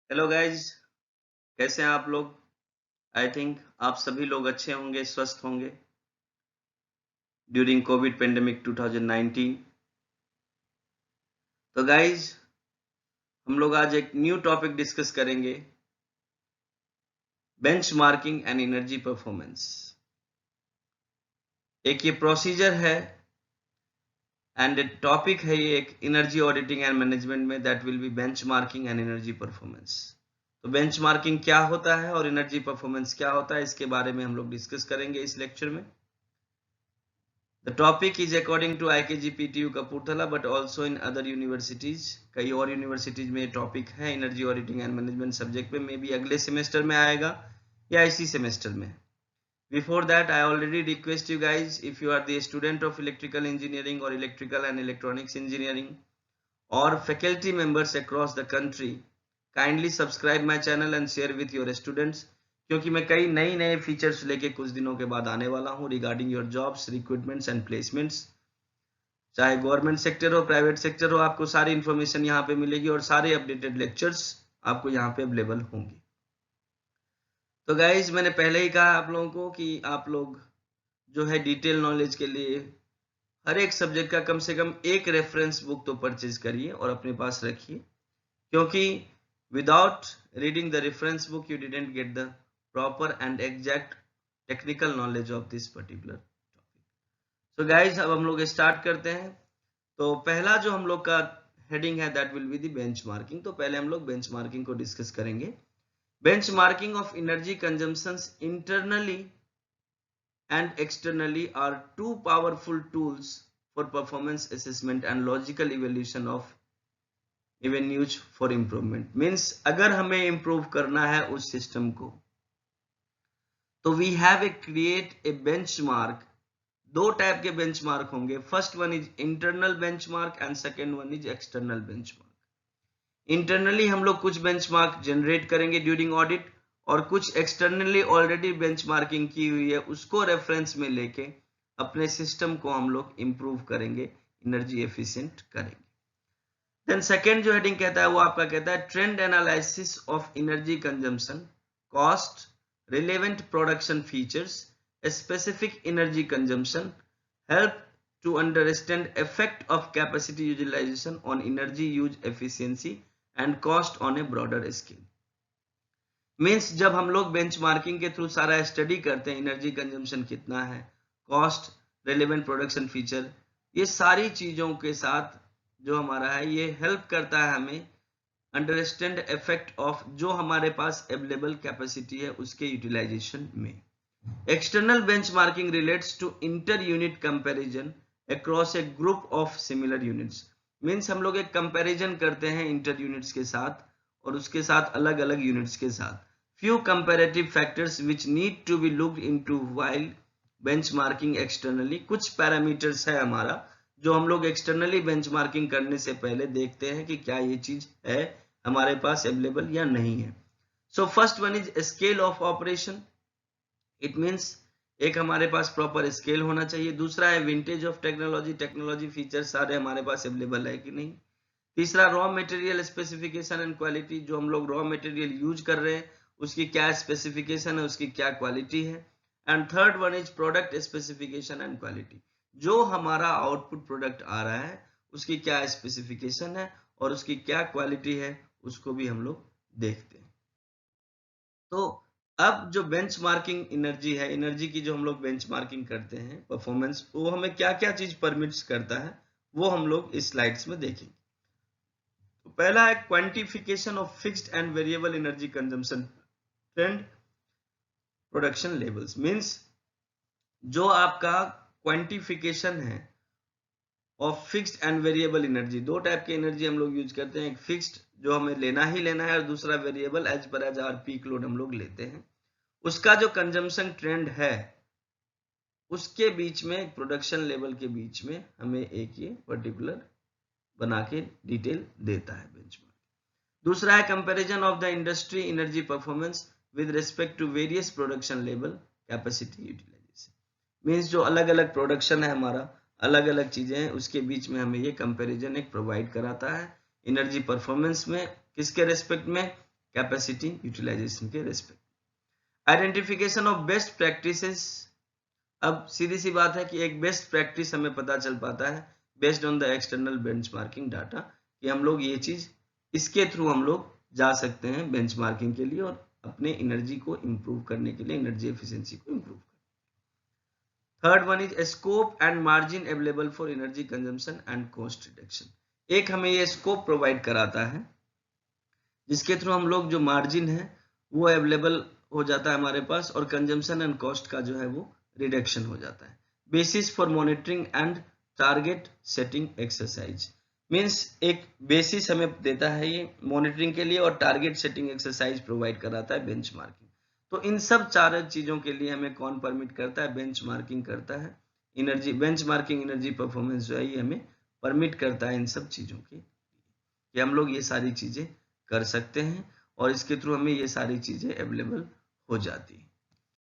Hello guys, कैसे हैं आप लोग। आई थिंक आप सभी लोग अच्छे होंगे, स्वस्थ होंगे ड्यूरिंग कोविड पेंडेमिक 2019। तो गाइज, हम लोग आज एक न्यू टॉपिक डिस्कस करेंगे, बेंचमार्किंग एंड एनर्जी परफॉर्मेंस। एक ये प्रोसीजर है एंड टॉपिक है, ये एक एनर्जी ऑडिटिंग एंड मैनेजमेंट में, that will be benchmarking and energy performance. तो बेंचमार्किंग क्या होता है और एनर्जी परफॉर्मेंस क्या होता है, इसके बारे में हम लोग डिस्कस करेंगे इस लेक्चर में। The topic is according to IKG-PTU Kapurthala, but also in other universities. कई और यूनिवर्सिटीज में ये टॉपिक है, energy auditing and management subject में, मे बी अगले सेमेस्टर में आएगा या इसी सेमेस्टर में। Before that, I already request you guys, if you are the student of electrical engineering or electrical and electronics engineering or faculty members across the country, kindly subscribe my channel and share with your students, क्योंकि मैं कई नए features लेके कुछ दिनों के बाद आने वाला हूँ regarding your jobs, recruitments and placements. चाहे गवर्नमेंट सेक्टर हो, प्राइवेट सेक्टर हो, आपको सारी इन्फॉर्मेशन यहाँ पे मिलेगी और सारे अपडेटेड लेक्चर्स आपको यहाँ पे अवेलेबल होंगे। तो गाइज, मैंने पहले ही कहा आप लोगों को कि आप लोग जो है डिटेल नॉलेज के लिए हर एक सब्जेक्ट का कम से कम एक रेफरेंस बुक तो परचेज करिए और अपने पास रखिए, क्योंकि without reading the reference book you didn't get the proper and exact technical knowledge of this particular topic. So guys, अब हम लोग स्टार्ट करते हैं। तो पहला जो हम लोग का हेडिंग है, that will be the benchmarking. तो पहले हम लोग बेंचमार्किंग को डिस्कस करेंगे। Benchmarking of energy consumptions internally and externally are two powerful tools for performance assessment and logical evaluation of avenues for improvement। means अगर हमें improve करना है उस सिस्टम को, तो we have a create a benchmark। दो type के benchmark होंगे, first one is internal benchmark and second one is external benchmark. Internally हम लोग कुछ बेंचमार्क जनरेट करेंगे ड्यूरिंग ऑडिट, और कुछ एक्सटर्नली ऑलरेडी बेंचमार्किंग की हुई है उसको रेफरेंस में लेके अपने सिस्टम को हम लोग इंप्रूव करेंगे, एनर्जी एफिशिएंट करेंगे। देन सेकेंड जो हेडिंग कहता है वो आपका कहता है trend analysis of energy consumption, cost, relevant production features, specific energy consumption, help to understand effect of capacity utilization on energy use efficiency and cost on a broader scale। Means जब हम लोग benchmarking के through सारा study करते हैं, energy consumption कितना है, cost, relevant production feature, ये सारी चीजों के साथ जो हमारा है ये हेल्प करता है हमें अंडरस्टैंड इफेक्ट ऑफ जो हमारे पास अवेलेबल कैपेसिटी है उसके यूटिलाइजेशन में। External benchmarking relates to inter-unit comparison across a group of similar units। Means हम लोग एक comparison करते हैं inter units के साथ और उसके साथ अलग अलग units के साथ। Few comparative factors which need to be looked into while benchmarking externally। कुछ parameters है हमारा जो हम लोग externally benchmarking करने से पहले देखते हैं कि क्या ये चीज है हमारे पास available या नहीं है। So first one is scale of operation। It means एक हमारे पास प्रॉपर स्केल होना चाहिए। दूसरा है vintage of technology, technology features सारे हमारे पास अवेलेबल है कि नहीं। तीसरा raw material specification and quality, जो हम लोग रॉ मटेरियल यूज कर रहे हैं उसकी क्या स्पेसिफिकेशन है, उसकी क्या क्वालिटी है। And third one is product specification and quality, जो हमारा आउटपुट प्रोडक्ट आ रहा है उसकी क्या स्पेसिफिकेशन है और उसकी क्या क्वालिटी है, उसको भी हम लोग देखते हैं। तो अब जो बेंचमार्किंग एनर्जी है, एनर्जी की जो हम लोग बेंचमार्किंग करते हैं परफॉर्मेंस, वो हमें क्या क्या चीज परमिट्स करता है वो हम लोग इस स्लाइड्स में देखेंगे। तो पहला है quantification of fixed and variable energy consumption trend production levels. Means जो आपका क्वांटिफिकेशन है of fixed and variable energy, दो टाइप की एनर्जी हम लोग यूज करते हैं, एक फिक्स्ड जो हमें लेना ही लेना है और दूसरा variable as per as our peak load हम लोग लेते हैं। उसका जो कंजम्पशन ट्रेंड है उसके बीच में, प्रोडक्शन लेवल के बीच में हमें एक ये पर्टिकुलर बना के डिटेल देता है बेंचमार्क। दूसरा है comparison of the industry energy performance with respect to various production level capacity utilisation. Means जो अलग अलग प्रोडक्शन है हमारा, अलग अलग चीजें हैं, उसके बीच में हमें ये कंपैरिजन एक प्रोवाइड कराता है एनर्जी परफॉर्मेंस में, किसके रेस्पेक्ट में, कैपेसिटी यूटिलाइजेशन के respect. Identification of best practices. अब सीधी सी बात है कि एक बेस्ट प्रैक्टिस हमें पता चल पाता है based on the external benchmarking data, कि हम लोग ये चीज इसके थ्रू हम लोग जा सकते हैं बेंचमार्किंग के लिए और अपने एनर्जी को इंप्रूव करने के लिए, एनर्जी एफिशिएंसी को इंप्रूव करने। Third one is scope and margin available for energy consumption and cost reduction. एक हमें ये स्कोप प्रोवाइड कराता है जिसके थ्रू हम लोग जो मार्जिन है वो अवेलेबल हो जाता है हमारे पास और कंजम्पशन एंड कॉस्ट का जो है वो रिडक्शन हो जाता है। Basis for monitoring and target setting exercise, means एक बेसिस हमें देता है ये मॉनिटरिंग के लिए और टारगेट सेटिंग एक्सरसाइज प्रोवाइड कराता है बेंचमार्किंग। तो इन सब चार चीजों के लिए हमें कौन परमिट करता है? बेंचमार्किंग करता है। एनर्जी बेंचमार्किंग एनर्जी परफॉर्मेंस जो है ये हमें परमिट करता है इन सब चीजों की, कि हम लोग ये सारी चीजें कर सकते हैं और इसके थ्रू हमें ये सारी चीजें अवेलेबल हो जाती है।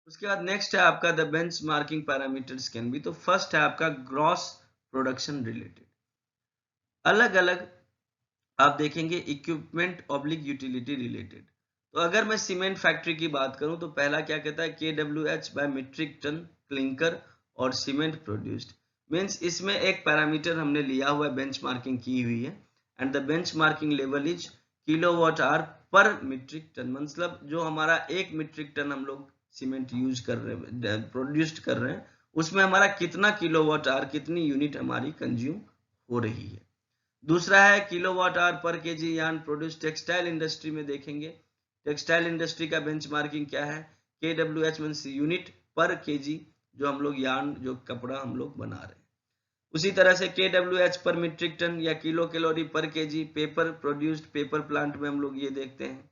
उसके बाद नेक्स्ट है आपका the benchmarking parameters can be. तो फर्स्ट है आपका ग्रॉस प्रोडक्शन रिलेटेड। अलग अलग आप देखेंगे इक्विपमेंट ऑब्लिक यूटिलिटी रिलेटेड। तो अगर मैं सीमेंट फैक्ट्री की बात करूं तो पहला क्या कहता है? KWH by metric ton clinker और सीमेंट प्रोड्यूस्ड। मीन्स इसमें एक पैरामीटर हमने लिया हुआ है, बेंचमार्किंग की हुई है, and the benchmarking level is kilowatt hour per metric ton. मतलब जो हमारा 1 मीट्रिक टन हम लोग सीमेंट यूज कर रहे हैं, प्रोड्यूस्ड कर रहे हैं, उसमें हमारा कितना किलोवाट आवर, कितनी यूनिट हमारी कंज्यूम हो रही है। दूसरा है किलोवाट आवर पर KG yarn produce. Textile industry में देखेंगे, टेक्सटाइल इंडस्ट्री का बेंचमार्किंग क्या है? KWH मींस यूनिट पर केजी, जो हम लोग यार्न, जो कपड़ा हम लोग बना रहे हैं। उसी तरह से KWH पर मीट्रिक टन या किलो कैलोरी पर KG paper produced. Paper plant में हम लोग ये देखते हैं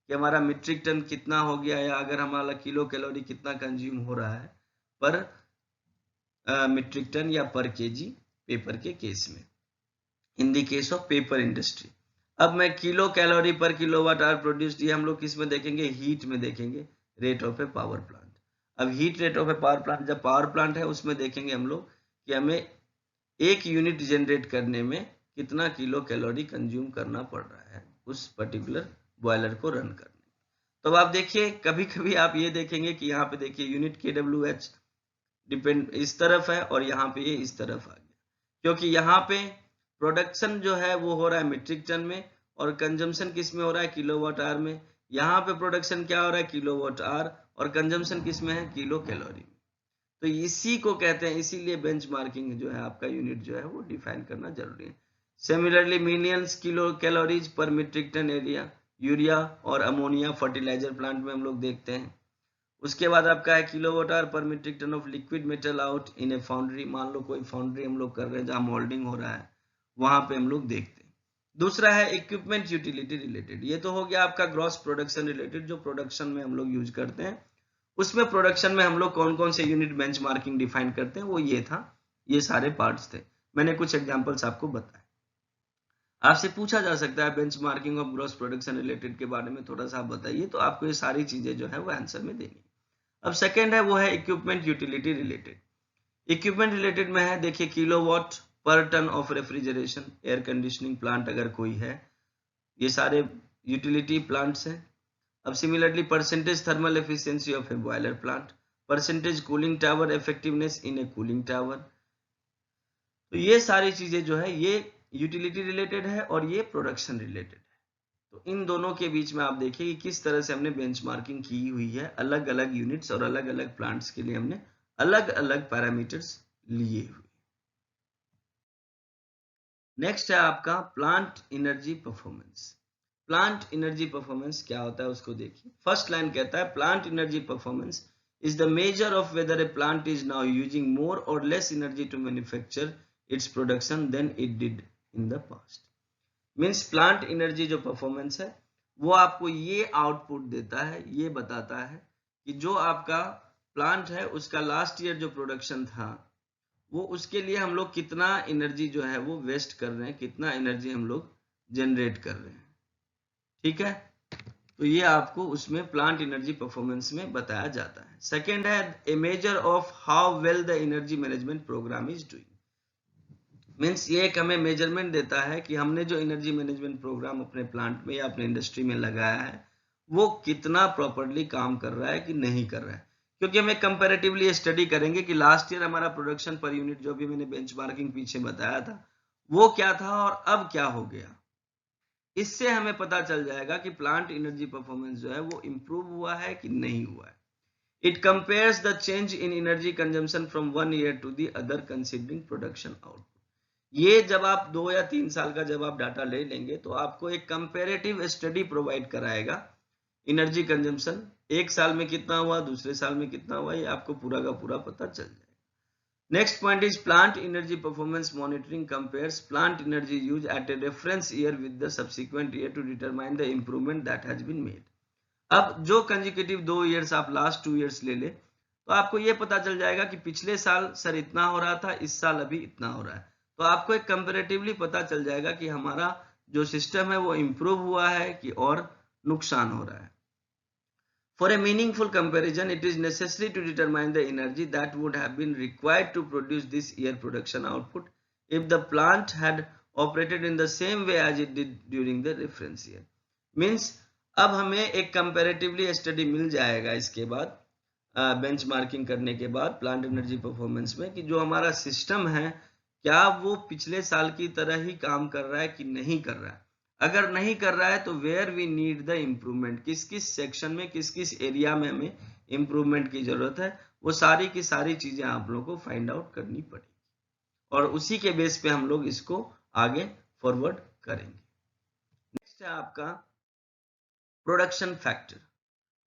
कि हमारा मीट्रिक टन कितना हो गया या अगर हमारा किलो कैलोरी कितना कंज्यूम हो रहा है पर मीट्रिक टन या पर केजी पेपर के केस में, in the case of paper industry. अब मैं किलो कैलोरी पर किलोवाट आवर प्रोड्यूस्ड, ये हम लोग किस में देखेंगे? हीट में देखेंगे, rate of a power plant. अब heat rate of a power plant, जब पावर प्लांट है उसमें देखेंगे हम लोग कि हमें 1 यूनिट जनरेट करने में कितना किलो कैलोरी कंज्यूम करना पड़ रहा है उस पर्टिकुलर बॉयलर को रन करने। तो आप देखिए कभी कभी आप ये देखेंगे कि यहाँ पे देखिए यूनिट KWH डिपेंड इस तरफ है और यहाँ पे ये इस तरफ आ गया, क्योंकि यहाँ पे प्रोडक्शन जो है वो हो रहा है मीट्रिक टन में और कंजम्पशन किस में हो रहा है? किलोवाट आवर में। यहाँ पे प्रोडक्शन क्या हो रहा है? किलोवाट आवर, और कंजम्पशन किस में है? किलो कैलोरी में। तो इसी को कहते हैं, इसीलिए बेंचमार्किंग जो है आपका यूनिट जो है वो डिफाइन करना जरूरी है। Similarly millions kilo calories per metric ton area urea और अमोनिया फर्टिलाइजर प्लांट में हम लोग देखते हैं। उसके बाद आपका है kilowatt hour per metric ton of liquid metal out in a foundry. मान लो कोई फाउंड्री हम लोग कर रहे हैं जहां मोल्डिंग हो रहा है, वहां पे हम लोग देखते हैं। दूसरा है इक्विपमेंट यूटिलिटी रिलेटेड। ये तो हो गया आपका ग्रॉस प्रोडक्शन रिलेटेड, जो प्रोडक्शन में हम लोग यूज करते हैं। उसमें प्रोडक्शन में हम लोग कौन कौन से यूनिट बेंचमार्किंग डिफाइन करते हैं, वो ये था, ये सारे पार्ट्स थे। मैंने कुछ एग्जांपल्स आपको बताए। आपसे पूछा जा सकता है benchmarking of gross production related के बारे में थोड़ा सा आप बताइए, तो आपको ये सारी चीजें जो है वो आंसर में देनी है। अब सेकेंड है वो है equipment utility related. Equipment related में है, देखिए kilowatt per ton of refrigeration, air conditioning plant अगर कोई है, ये सारे यूटिलिटी प्लांट्स हैं। अब similarly percentage thermal efficiency of a boiler plant, percentage cooling tower effectiveness in a cooling tower. तो ये सारी चीजें जो है ये यूटिलिटी रिलेटेड है और ये प्रोडक्शन रिलेटेड है। तो इन दोनों के बीच में आप देखिए कि किस तरह से हमने बेंचमार्किंग की हुई है, अलग अलग यूनिट्स और अलग अलग प्लांट्स के लिए हमने अलग अलग पैरामीटर्स लिए हुए। नेक्स्ट है आपका plant energy performance. Plant energy performance क्या होता है उसको देखिए। फर्स्ट लाइन कहता है plant energy performance is the measure of whether a plant is now using more or less energy to manufacture its production than it did in the past. Means plant energy जो performance है वो आपको ये output देता है, ये बताता है कि जो आपका प्लांट है उसका लास्ट ईयर जो प्रोडक्शन था वो उसके लिए हम लोग कितना एनर्जी जो है वो वेस्ट कर रहे हैं, कितना एनर्जी हम लोग जनरेट कर रहे हैं। ठीक है, तो ये आपको उसमें प्लांट एनर्जी परफॉर्मेंस में बताया जाता है। सेकेंड है a measure of how well the energy management program is doing. Means ये एक हमें मेजरमेंट देता है कि हमने जो एनर्जी मैनेजमेंट प्रोग्राम अपने प्लांट में या अपने इंडस्ट्री में लगाया है वो कितना प्रॉपरली काम कर रहा है कि नहीं कर रहा है, क्योंकि हम एक कंपैरेटिवली स्टडी करेंगे कि लास्ट ईयर हमारा प्रोडक्शन पर यूनिट जो भी मैंने बेंचमार्किंग पीछे बताया था वो क्या था और अब क्या हो गया। इससे हमें पता चल जाएगा कि प्लांट एनर्जी परफॉर्मेंस जो है वो इंप्रूव हुआ है कि नहीं हुआ है। It compares the change in energy consumption from one year to the other considering production output. ये जब आप 2 या 3 साल का जब आप डाटा ले लेंगे तो आपको एक कंपेरेटिव स्टडी प्रोवाइड कराएगा। एनर्जी कंजम्पशन एक साल में कितना हुआ, दूसरे साल में कितना हुआ, ये आपको पूरा का पूरा पता चल जाएगा। Next point is plant energy performance monitoring compares plant energy use at a reference year with the subsequent year to determine the improvement that has been made. अब जो कंजिक्यूटिव 2 ईयर्स आप लास्ट 2 ईयर्स ले ले तो आपको ये पता चल जाएगा कि पिछले साल सर इतना हो रहा था, इस साल अभी इतना हो रहा है। तो आपको एक कंपेरेटिवली पता चल जाएगा कि हमारा जो सिस्टम है वो इम्प्रूव हुआ है कि और नुकसान हो रहा है। For a meaningful comparison, it is necessary to determine the energy that would have been required to produce this year production output if the plant had operated in the same way as it did during the reference year. Means अब हमें एक comparatively study मिल जाएगा इसके बाद benchmarking करने के बाद plant energy performance में कि जो हमारा सिस्टम है क्या वो पिछले साल की तरह ही काम कर रहा है कि नहीं कर रहा है। अगर नहीं कर रहा है तो where we need the improvement, किस किस सेक्शन में किस किस एरिया में हमें इम्प्रूवमेंट की जरूरत है, वो सारी की सारी चीजें आप लोगों को फाइंड आउट करनी पड़ेगी और उसी के बेस पे हम लोग इसको आगे फॉरवर्ड करेंगे। नेक्स्ट है आपका प्रोडक्शन फैक्टर।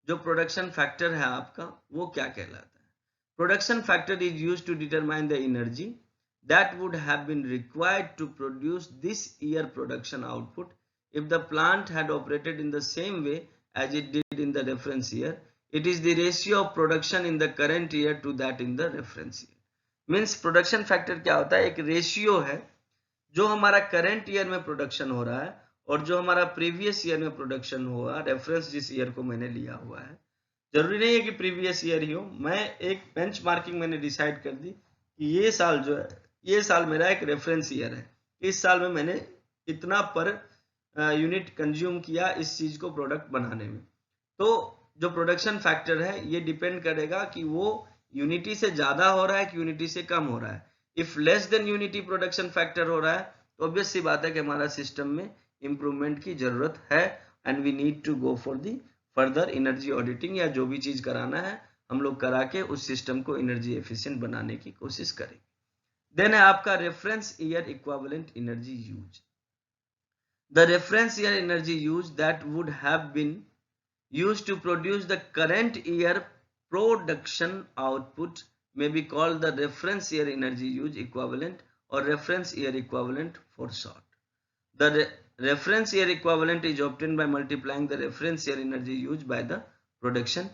जो प्रोडक्शन फैक्टर है आपका वो क्या कहलाता है? Production factor is used to determine the energy that would have been required to produce this year production output if the plant had operated in the same way as it did in the reference year. It is the ratio of production in the current year to that in the reference year. Means production factor क्या होता है? एक ratio है जो हमारा current year में production हो रहा है और जो हमारा प्रीवियस ईयर में प्रोडक्शन हुआ, रेफरेंस जिस ईयर को मैंने लिया हुआ है। जरूरी नहीं है कि प्रीवियस ईयर ही हो, मैं एक बेंचमार्किंग मैंने डिसाइड कर दी कि ये साल जो है ये साल मेरा एक रेफरेंस ईयर है, इस साल में मैंने इतना पर यूनिट कंज्यूम किया इस चीज को प्रोडक्ट बनाने में। तो जो प्रोडक्शन फैक्टर है ये डिपेंड करेगा कि वो यूनिटी से ज्यादा हो रहा है कि यूनिटी से कम हो रहा है। If less than unity production factor हो रहा है तो ऑब्वियस सी बात है कि हमारा सिस्टम में इंप्रूवमेंट की जरूरत है and we need to go for the further energy auditing, या जो भी चीज कराना है हम लोग करा के उस सिस्टम को एनर्जी एफिशिएंट बनाने की कोशिश करेंगे। देन है आपका reference year equivalent energy use. The reference year energy use that would have been used to produce the current year production output may be called the reference year energy use equivalent or reference year equivalent for short. The reference year equivalent is obtained by multiplying the reference year energy used by the production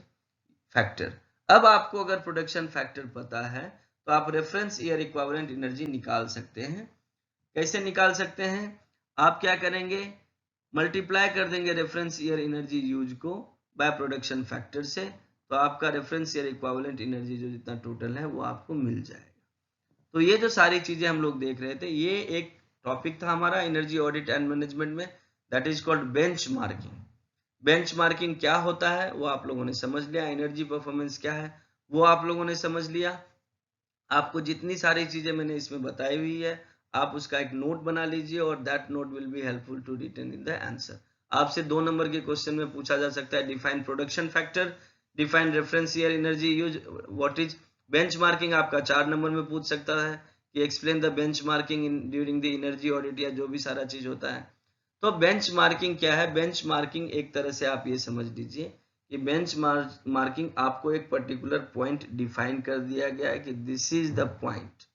factor. अब आपको अगर production factor पता है तो आप reference year equivalent energy निकाल सकते हैं। कैसे निकाल सकते हैं? आप क्या करेंगे, मल्टीप्लाई कर देंगे रेफरेंस ईयर एनर्जी यूज को बाय प्रोडक्शन फैक्टर से, तो आपका रेफरेंस ईयर इक्विवेलेंट एनर्जी जो जितना टोटल है वो आपको मिल जाएगा। तो ये जो सारी चीजें हम लोग देख रहे थे ये एक टॉपिक था हमारा एनर्जी ऑडिट एंड मैनेजमेंट में, that is called benchmarking. Benchmarking क्या होता है वो आप लोगों ने समझ लिया, एनर्जी परफॉर्मेंस क्या है वो आप लोगों ने समझ लिया। आपको जितनी सारी चीजें मैंने इसमें बताई हुई है आप उसका एक नोट बना लीजिए और that note will be helpful to written in the answer. आपसे 2 नंबर के क्वेश्चन में पूछा जा सकता है define production factor, define reference year energy use, what is benchmarking आपका 4 नंबर में पूछ सकता है कि explain the benchmarking in during the energy audit, या जो भी सारा चीज होता है। तो बेंचमार्किंग क्या है? बेंचमार्किंग एक तरह से आप ये समझ लीजिए कि बेंचमार्किंग आपको एक पर्टिकुलर पॉइंट डिफाइन कर दिया गया है कि दिस इज द पॉइंट।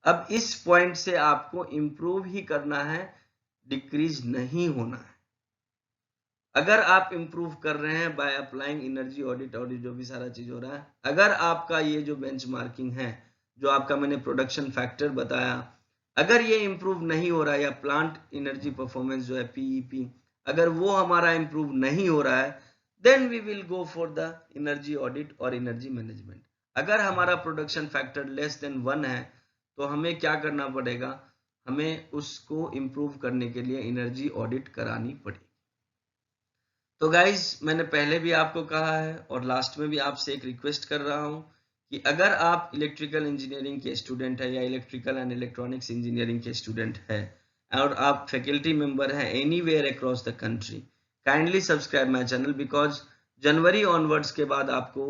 अब इस पॉइंट से आपको इंप्रूव ही करना है, डिक्रीज नहीं होना है। अगर आप इंप्रूव कर रहे हैं बाय अप्लाइंग एनर्जी ऑडिट जो भी सारा चीज हो रहा है, अगर आपका ये जो बेंचमार्किंग है जो आपका मैंने प्रोडक्शन फैक्टर बताया, अगर ये इंप्रूव नहीं हो रहा है या प्लांट एनर्जी परफॉर्मेंस जो है पीईपी अगर वो हमारा इंप्रूव नहीं हो रहा है, then we will go for the energy audit और एनर्जी मैनेजमेंट। अगर हमारा प्रोडक्शन फैक्टर लेस देन 1 है तो हमें क्या करना पड़ेगा, हमें उसको इंप्रूव करने के लिए एनर्जी ऑडिट करानी पड़ेगी। तो गाइज मैंने पहले भी आपको कहा है और लास्ट में भी आपसे एक रिक्वेस्ट कर रहा हूं कि अगर आप इलेक्ट्रिकल इंजीनियरिंग के स्टूडेंट है या इलेक्ट्रिकल एंड इलेक्ट्रॉनिक्स इंजीनियरिंग के स्टूडेंट है और आप फैकल्टी मेंबर हैं anywhere across the country, kindly subscribe my channel because January onwards के बाद आपको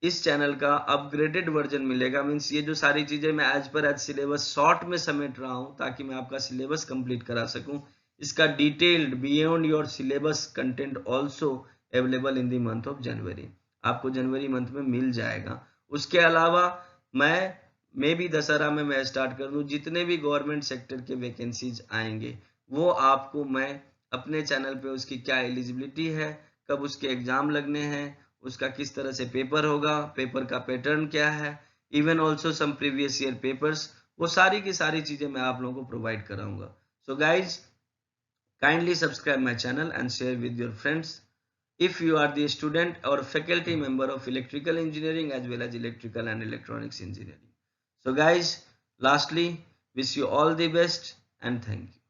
इस चैनल का अपग्रेडेड वर्जन मिलेगा। मीन्स ये जो सारी चीजें मैं as per as syllabus short में समेट रहा हूं ताकि मैं आपका सिलेबस कंप्लीट करा सकूं, इसका detailed beyond your syllabus content also available in the month of January, आपको जनवरी मंथ में मिल जाएगा। उसके अलावा मैं भी दशहरा में मैं स्टार्ट कर दूं, जितने भी गवर्नमेंट सेक्टर के वैकेंसीज आएंगे वो आपको मैं अपने चैनल पे उसकी क्या एलिजिबिलिटी है, कब उसके एग्जाम लगने हैं, उसका किस तरह से पेपर होगा, पेपर का पैटर्न क्या है, even also some previous year papers, वो सारी की सारी चीजें मैं आप लोगों को प्रोवाइड कराऊंगा। So guys kindly subscribe my channel and share with your friends if you are the student or faculty member of electrical engineering as well as electrical and electronics engineering. So guys, lastly, wish you all the best and thank you.